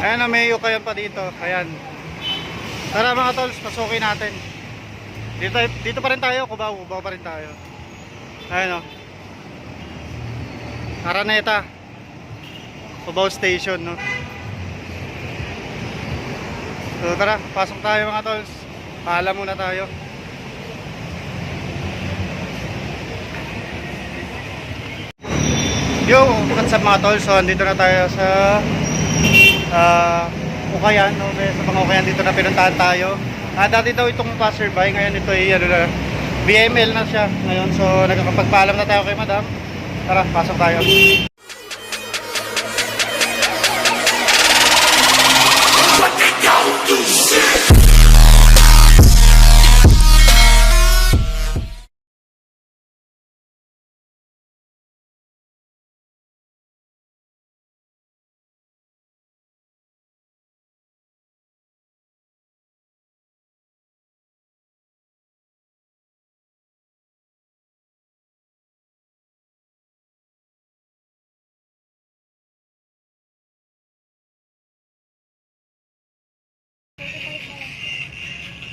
Ayan na, may ukayan pa dito. Ayan. Tara mga tolls, pasukin natin. Dito pa rin tayo, Cubao pa rin tayo. Ayan o. Araneta. Cubao Station, no. So tara, pasok tayo mga tolls. Paalam muna tayo. Yo, what's up mga tolls? So andito na tayo sa ukayan, no? Sa mga ukayan dito na pinuntahan tayo. Dati daw itong passerby, ngayon ito ay VML na siya ngayon. So nagkakapagpaalam na tayo kay madam. Tara, pasok tayo.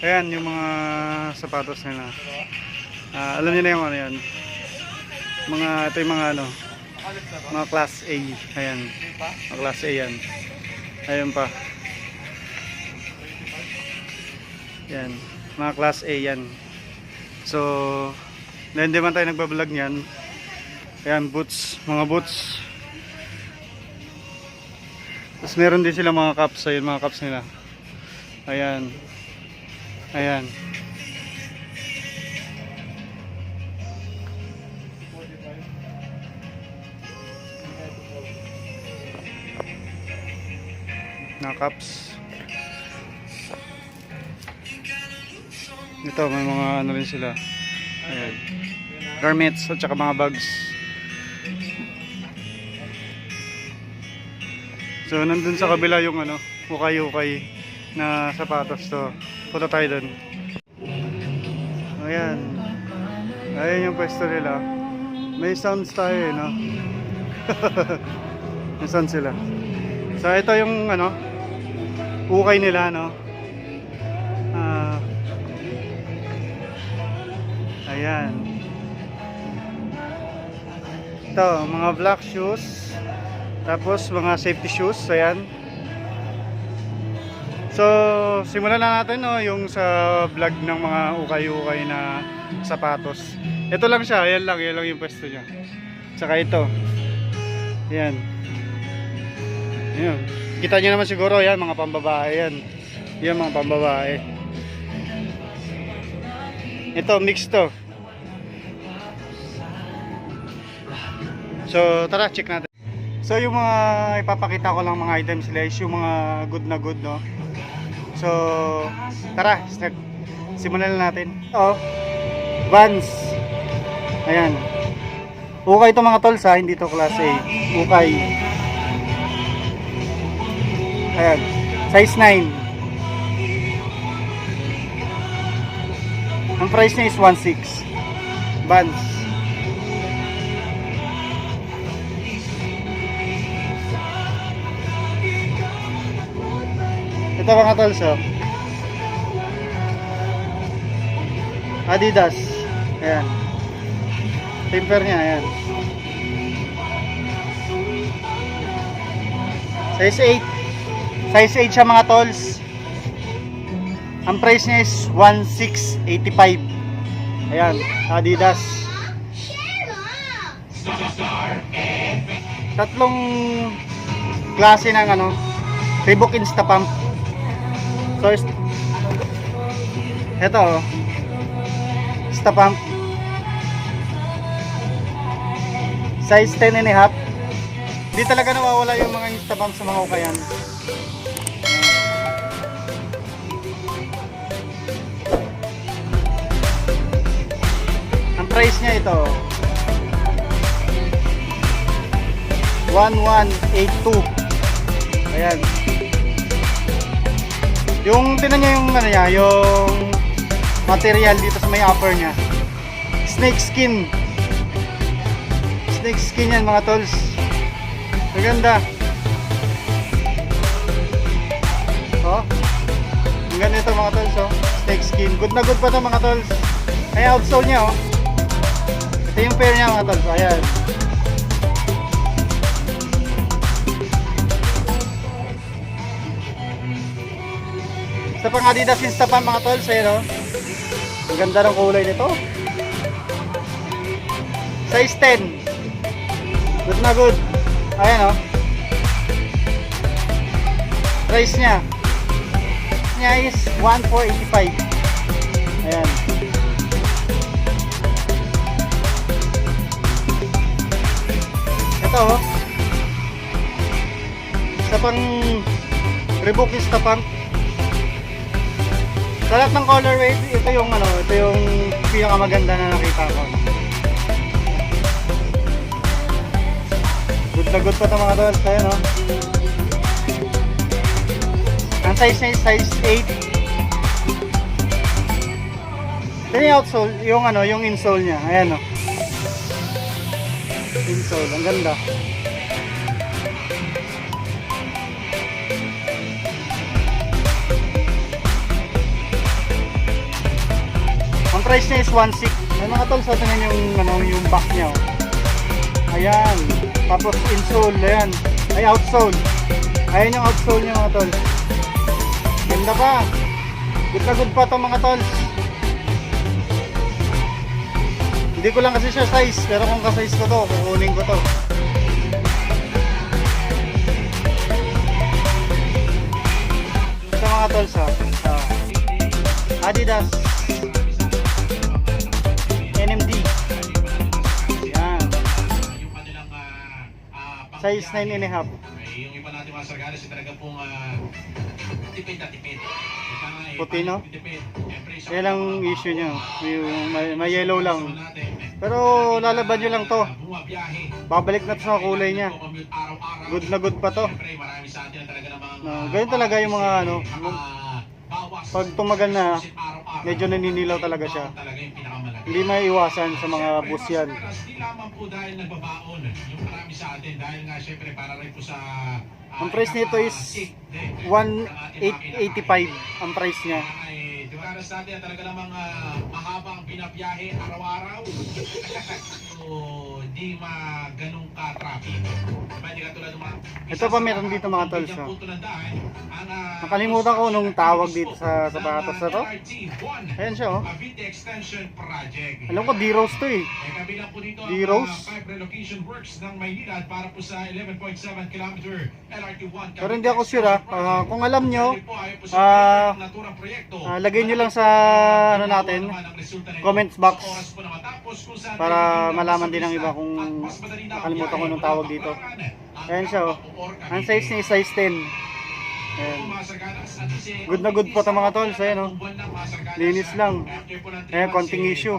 Ayan yung mga sapatos nila. Alam niyo na yung ano yan. Ito yung mga ano, mga class A. Ayan. Mga class A yan. Ayan pa. Yan. Mga class A yan. So, hindi man tayo nagbablog niyan. Ayan, boots. Mga boots. Tapos meron din sila mga caps. Ayan, mga caps nila. Ayan. Ayan. Nakaps. Ito may mga ano rin sila. Ayan. Garments at saka mga bags. So nandun sa kabila yung ano, ukay-ukay na sapatos to. Punta tayo dun. Ayan. Ayan yung pwesto nila. May sounds tayo eh, no? May sounds sila. So ito yung ano, ukay nila, no? Ayan. Ito, mga black shoes. Tapos mga safety shoes. Ayan. So, simulan na natin, no, yung sa vlog ng mga ukay-ukay na sapatos. Ito lang siya, yan lang yung pwesto niya. Tsaka ito. Ayan. Ayan. Kita nyo naman siguro, yan, mga pambabae yan. Yan, mga pambabae. Ito, mix to. So, tara, check natin. So, yung mga ipapakita ko lang mga items nila is yung mga good na good, no? So, tara, start. Simulan na natin. Oh, Vans. Ayan. Ukay ito mga tolls ha, hindi ito class A. Ukay. Ayan. Size 9. Ang price niya is 1.6. Vans. Ito mga tolls, oh. Adidas. Ayan. Temper niya, ayan. Size 8. Size 8 siya mga tolls. Ang price niya is 1,685. Ayan, Adidas. Tatlong klase ng ano, Reebok Instapump. So, ito oh, Instapump size 10 and a half. Hindi talaga nawawala yung mga Instapump sa mga ukayan. Ang price niya ito 1182. Ayan. Yung tinan niya yung ano niya, yung material dito sa may upper niya. Snake skin. Snake skin yan mga tolls. Maganda. Ang ganito mga tol, so. Snake skin. Good na good pa to mga tol. Ay, outsole niya, oh. Ito yung pair niya mga tol. So, ayan. Isa pang Adidas Instapump mga tol. So, ayan, oh. Ang ganda ng kulay nito. Size 10. Good na good. Ayan, oh. Price niya is 1,485. Ayan. Ito, oh. Isa pang Reebok Instapump. Sa lahat ng colorway, ito yung pinakamaganda na nakita ko. Good na good pa ito mga tol. Ayan, oh. Ang size niya is size 8. Ito yung outsole, yung insole niya. Ayan, oh. Insole, ang ganda. Ang price niya is 1,600. Ay mga tol, sa tingnan yung back niya, oh. Ayan. Tapos insole, ayan. Ay, outsole. Ayan yung outsole niya mga tol. Ganda pa. Good na good pa ito mga tol. Hindi ko lang kasi siya size, pero kung ka-size ko to, kukunin ko to. Ito mga tol sa Adidas NMD. Yan. Size 9.5. Yung iba natin mga sargadas, talaga pong tipid na tipid. Puti, no? Yan ang issue niya. Yung may yellow lang. Pero lalaban nyo lang to. Babalik na to sa kulay niya. Good na good pa to. Ganyan talaga yung mga pag tumagal na, medyo naninilaw talaga siya. Hindi may iwasan sa mga bus yan. Hindi lamang po dahil nagbabaon yung marami sa atin dahil nga syempre para rin po sa ang price nito is 1,885 ang price niya. Para sa atin talaga namang mahabang binabiyahe araw-araw. So, di ganong ka-traffic. Hindi ka tulad ng mga... Ito pa meron dito mga tol. So. Nakalimutan ko nung tawag dito sa sapatos na to. Ayan siya, oh. Alam ko D-Rose to eh. D-Rose. Pero hindi ako sure ah. Kung alam nyo, lagay nyo lang sa natin, comments box para malaman din ng iba kung nakalimutan ko nung tawag dito. Ayan siya, oh. Ang size niya is size 10. Ayan. Good na good po ito mga tol. Ayan, oh. Linis lang. Ayan, konting issue.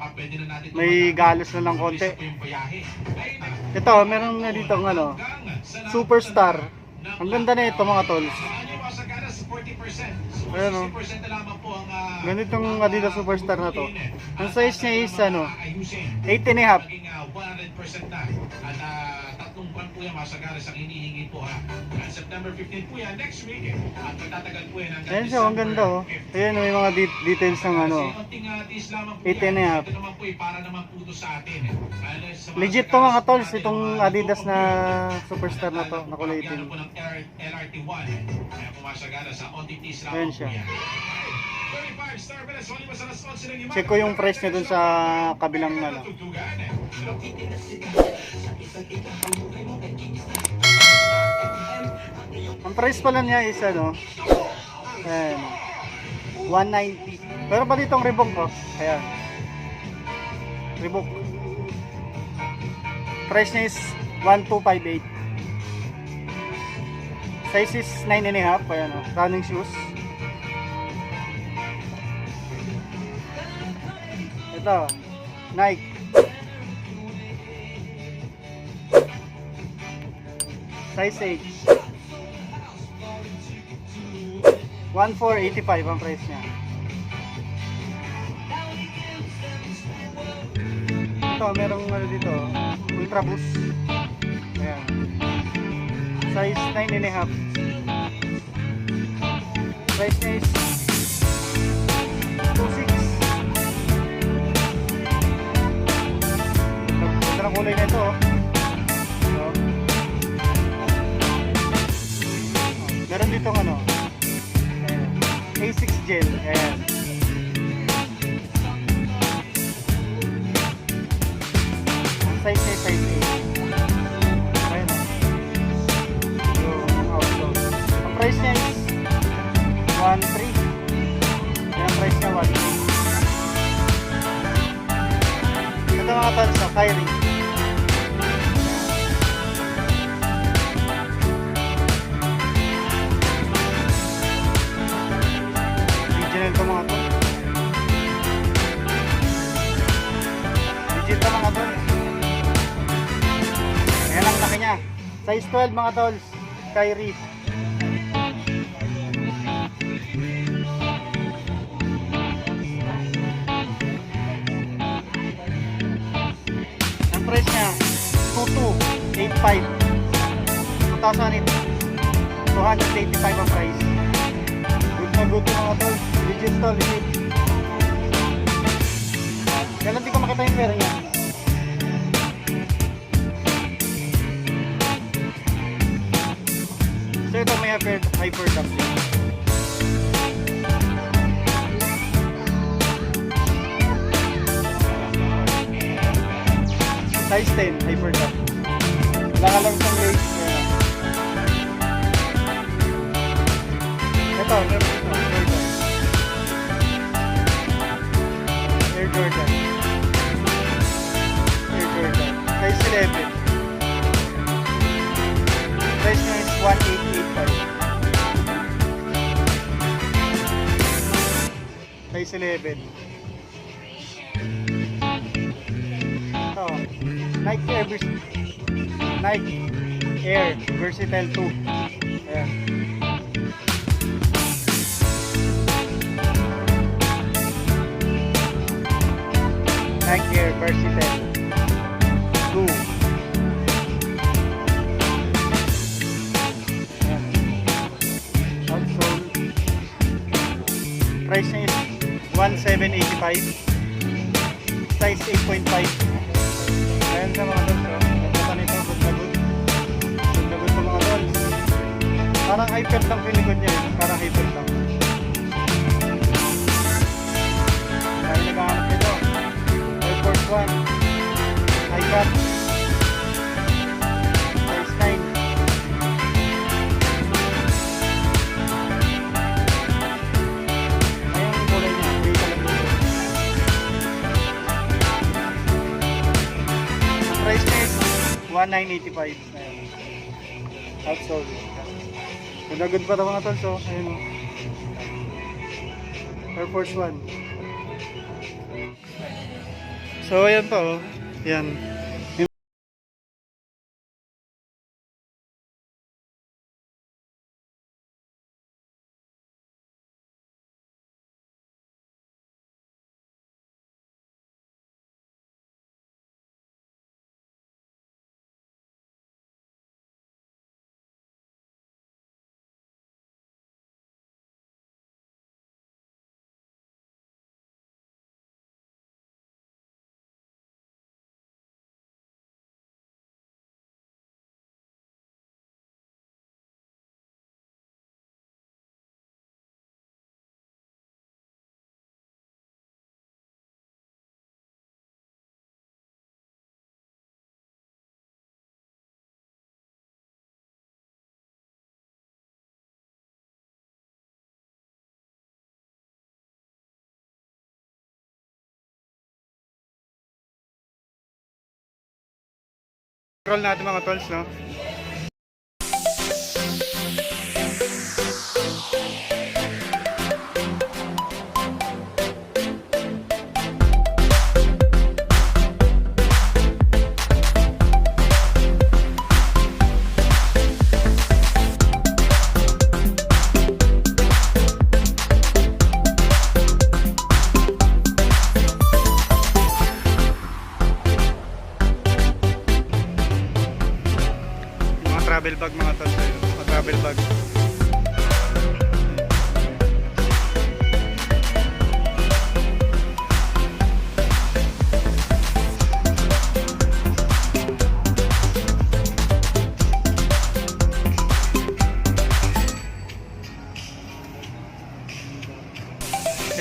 May galos na lang konti. Ito, meron na dito ng Superstar. Ang ganda na ito mga tol. Ayan, oh. Ganitong Adidas Superstar na to. Ang size niya is 8.5. 100% na. At tatlong buwan po yan masagaras ang hinihingi po ha. September 15 po yan next week. At magtatagal po yan hanggang Ayan siya, ang ganda oh. Ayan, may mga details ng 8.5. Ito naman po para naman po ito sa atin. Legit to mga tols, itong Adidas na Superstar na to, na kulay itim. LRT1. Kaya pumasagara sa OTTs lang. Ayan siya. Check ko yung price niya dun sa kabilang Ang price pala niya is ayan, 190. Pero pa ditong Reebok ko. Ayan. Reebok. Price niya is 1,258. Size is 9.5. Ayan, running shoes. Ito, Nike. Size 8. 1,485 ang price niya. Ito, merong dito, Ultra Boost. Ayan. Size 9.5. Price niya is kulay na ito. Oh. So, meron dito ano. Ayan. A6 gel. Ayan. Ang size niya size 8. Ayan. Yung outload. Ang price niya is 1.3. Yung price niya 1.3. Ito mga tol sa Kyrie. Original to mga tol. Legit to mga tol. Ayan ang laki niya. Size 12 mga tol. Kyrie. Ang price niya 2285. 285 ang price. Good na good yung mga tol. Legit to, legit. Kailan di ko makita yung pera niya. So ito may hyper dump din. Size 10, hyper dump. Wala ka lang sa lace. Ito, meron ito. Air Jordan. Air Jordan. Size 11. Price niya is 1885. Size 11. Ito. Nike Air Versatile 2. Ayan. Nike Air Versatile 2. Ayan. Outsole. Price niya is 1785. Size 8.5. Ayan sa mga dols. Nagkata nito. Good na good. Good na good sa mga dols. Parang hyper tank yung likod niya. Parang hyper tank. Dahil naghahanap nito. Air Force 1. High cut. Size 9. Ayan yung kulay niya. Gray talaga dito. Ang price niya is 1985. Ayan. Outsole. Good na good pa ito mga tol. So, ayun o. Air Force 1. So, ayan pa o. Ayan. Roll natin mga tolls, no? Travel bag mga tol, mga travel bag.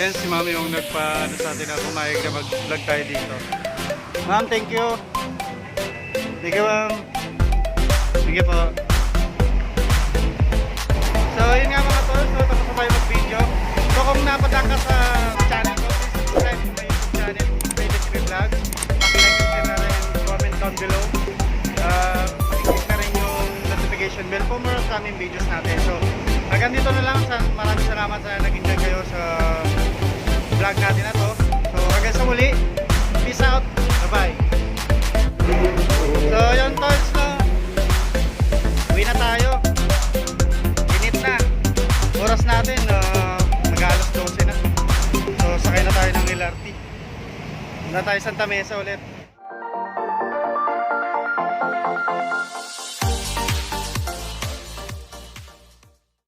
Ayan si ma'am yung nagpa sa atin na pumayag na mag-vlog tayo dito. Ma'am, thank you. Thank you, ma'am. Sige po. So, yun nga mga tol. So, tapos na tayo mag-video. So, kung napadaan ka sa channel ko, please subscribe to my YouTube channel, David TV Vlog. Paki-like and share na rin, comment down below. Click na rin yung notification bell for more sa aming videos natin. So, hanggang dito na lang. Maraming salamat sa nag-enjoy kayo sa vlog natin na to. So, hanggang sa muli. Peace out. Bye-bye. So, yun tolls no. Uwi na tayo. Init na. Oras natin, mag-alas 12 na. So, sakay na tayo ng LRT. Na tayo Santa Mesa ulit.